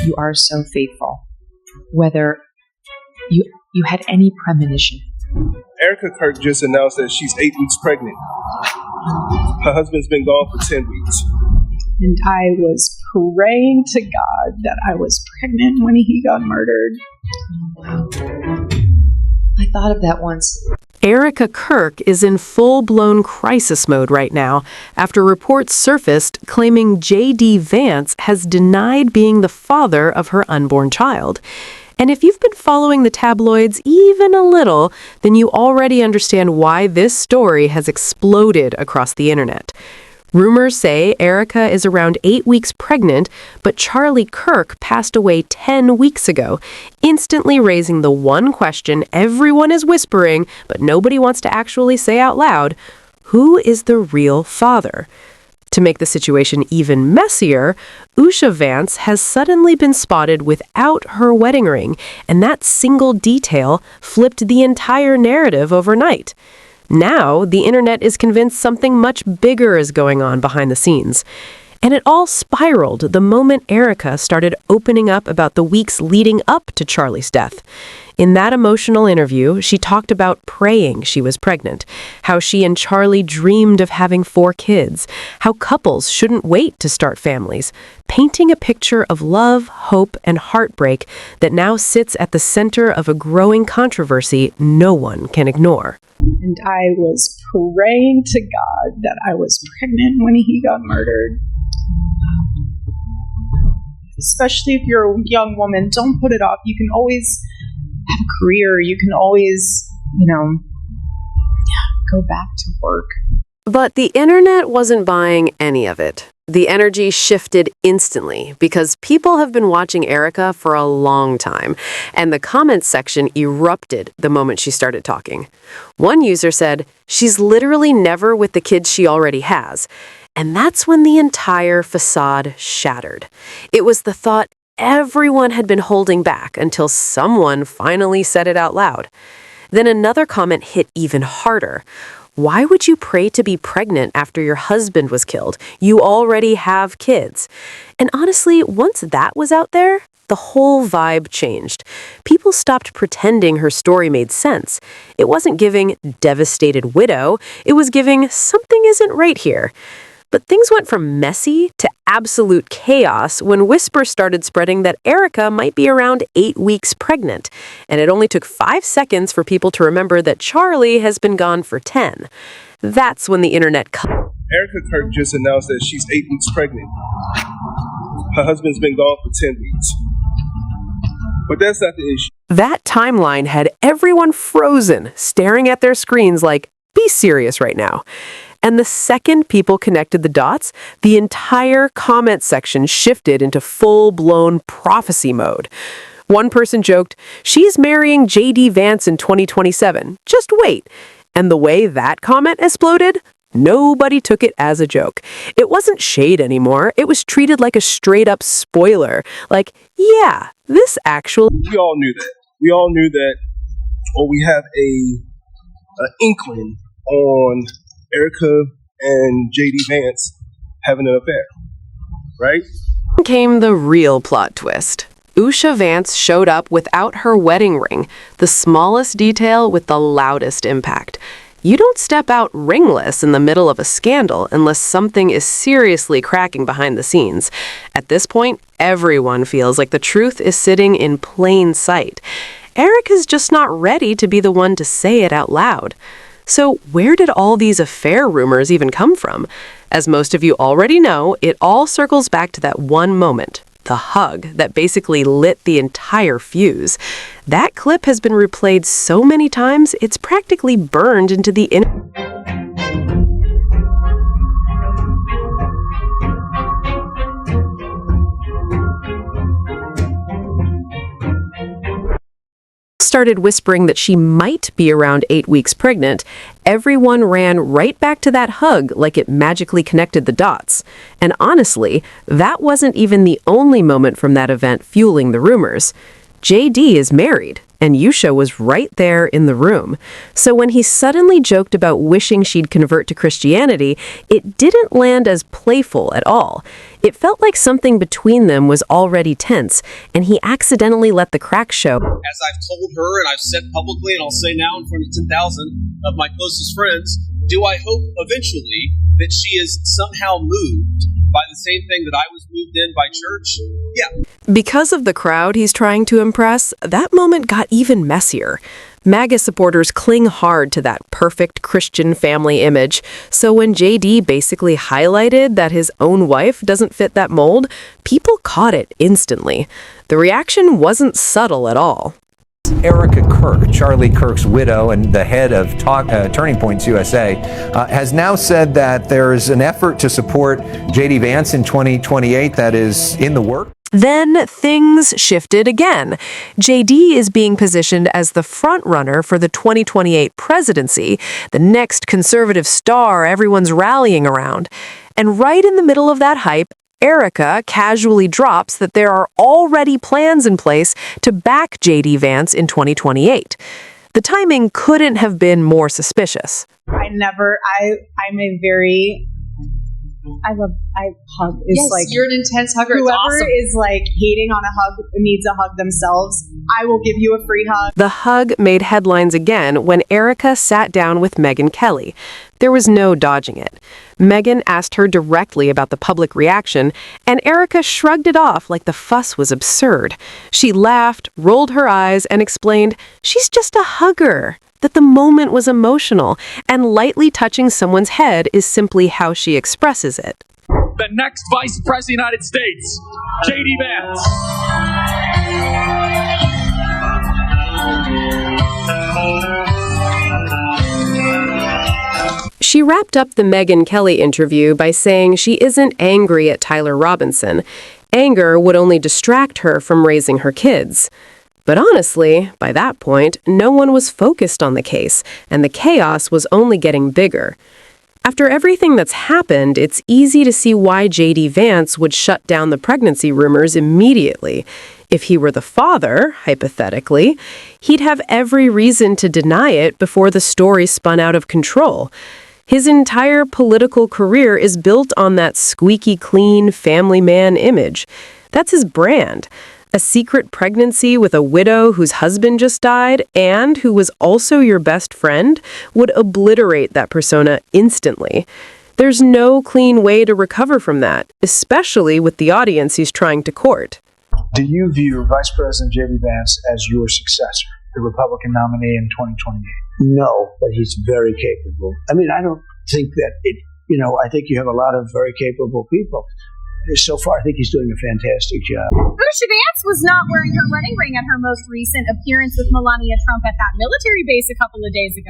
You are so faithful. Whether you had any premonition. Erika Kirk just announced that she's 8 weeks pregnant. Her husband's been gone for 10 weeks. And I was praying to God that I was pregnant when he got murdered. I thought of that once. Erika Kirk is in full-blown crisis mode right now after reports surfaced claiming JD Vance has denied being the father of her unborn child. And if you've been following the tabloids even a little, then you already understand why this story has exploded across the internet. Rumors say Erika is around 8 weeks pregnant, but Charlie Kirk passed away 10 weeks ago, instantly raising the one question everyone is whispering, but nobody wants to actually say out loud: who is the real father? To make the situation even messier, Usha Vance has suddenly been spotted without her wedding ring, and that single detail flipped the entire narrative overnight. Now, the internet is convinced something much bigger is going on behind the scenes. And it all spiraled the moment Erika started opening up about the weeks leading up to Charlie's death. In that emotional interview, she talked about praying she was pregnant, how she and Charlie dreamed of having 4 kids, how couples shouldn't wait to start families, painting a picture of love, hope, and heartbreak that now sits at the center of a growing controversy no one can ignore. And I was praying to God that I was pregnant when he got murdered. Especially if you're a young woman, don't put it off. You can always have a career. You can always, go back to work. But the internet wasn't buying any of it. The energy shifted instantly because people have been watching Erika for a long time, and the comments section erupted the moment she started talking. One user said, "She's literally never with the kids she already has." And that's when the entire facade shattered. It was the thought everyone had been holding back until someone finally said it out loud. Then another comment hit even harder. Why would you pray to be pregnant after your husband was killed? You already have kids. And honestly, once that was out there, the whole vibe changed. People stopped pretending her story made sense. It wasn't giving devastated widow, it was giving something isn't right here. But things went from messy to absolute chaos when whispers started spreading that Erika might be around 8 weeks pregnant, and it only took 5 seconds for people to remember that Charlie has been gone for 10. That's when the internet Erika Kirk just announced that she's 8 weeks pregnant. Her husband's been gone for 10 weeks. But that's not the issue. That timeline had everyone frozen, staring at their screens like, be serious right now. And the second people connected the dots, the entire comment section shifted into full-blown prophecy mode. One person joked, "She's marrying JD Vance in 2027. Just wait." And the way that comment exploded, nobody took it as a joke. It wasn't shade anymore. It was treated like a straight-up spoiler. Like, yeah, this actually... We all knew that. We all knew that, or we have an inkling on Erika and JD Vance having an affair, right? Came the real plot twist. Usha Vance showed up without her wedding ring, the smallest detail with the loudest impact. You don't step out ringless in the middle of a scandal unless something is seriously cracking behind the scenes. At this point, everyone feels like the truth is sitting in plain sight. Erika's just not ready to be the one to say it out loud. So where did all these affair rumors even come from? As most of you already know, it all circles back to that one moment, the hug that basically lit the entire fuse. That clip has been replayed so many times, it's practically burned into the started whispering that she might be around 8 weeks pregnant, everyone ran right back to that hug like it magically connected the dots. And honestly, that wasn't even the only moment from that event fueling the rumors. JD is married, and Yusha was right there in the room. So when he suddenly joked about wishing she'd convert to Christianity, it didn't land as playful at all. It felt like something between them was already tense, and he accidentally let the crack show. As I've told her, and I've said publicly, and I'll say now in front of 10,000 of my closest friends, do I hope eventually that she is somehow moved by the same thing that I was moved in by church? Yeah. Because of the crowd he's trying to impress, that moment got even messier. MAGA supporters cling hard to that perfect Christian family image, so when JD basically highlighted that his own wife doesn't fit that mold, people caught it instantly. The reaction wasn't subtle at all. Erika Kirk, Charlie Kirk's widow and the head of Turning Points USA, has now said that there's an effort to support JD Vance in 2028 that is in the works. Then things shifted again. JD is being positioned as the front runner for the 2028 presidency, the next conservative star everyone's rallying around. And right in the middle of that hype, Erika casually drops that there are already plans in place to back JD Vance in 2028. The timing couldn't have been more suspicious. I hug is Yes, like, you're an intense hugger. It's whoever awesome. is like hating on a hug needs a hug themselves. I will give you a free hug. The hug made headlines again when Erika sat down with Megyn Kelly. There was no dodging it. Megyn asked her directly about the public reaction, and Erika shrugged it off like the fuss was absurd. She laughed, rolled her eyes, and explained she's just a hugger, that the moment was emotional, and lightly touching someone's head is simply how she expresses it. The next Vice President of the United States, JD Vance. She wrapped up the Megyn Kelly interview by saying she isn't angry at Tyler Robinson. Anger would only distract her from raising her kids. But honestly, by that point, no one was focused on the case, and the chaos was only getting bigger. After everything that's happened, it's easy to see why JD Vance would shut down the pregnancy rumors immediately. If he were the father, hypothetically, he'd have every reason to deny it before the story spun out of control. His entire political career is built on that squeaky clean family man image. That's his brand. A secret pregnancy with a widow whose husband just died and who was also your best friend would obliterate that persona instantly. There's no clean way to recover from that, especially with the audience he's trying to court. Do you view Vice President JD Vance as your successor, the Republican nominee in 2028? No, but he's very capable. I mean, I don't think that I think you have a lot of very capable people. So far, I think he's doing a fantastic job. Erika Vance was not wearing her wedding ring at her most recent appearance with Melania Trump at that military base a couple of days ago.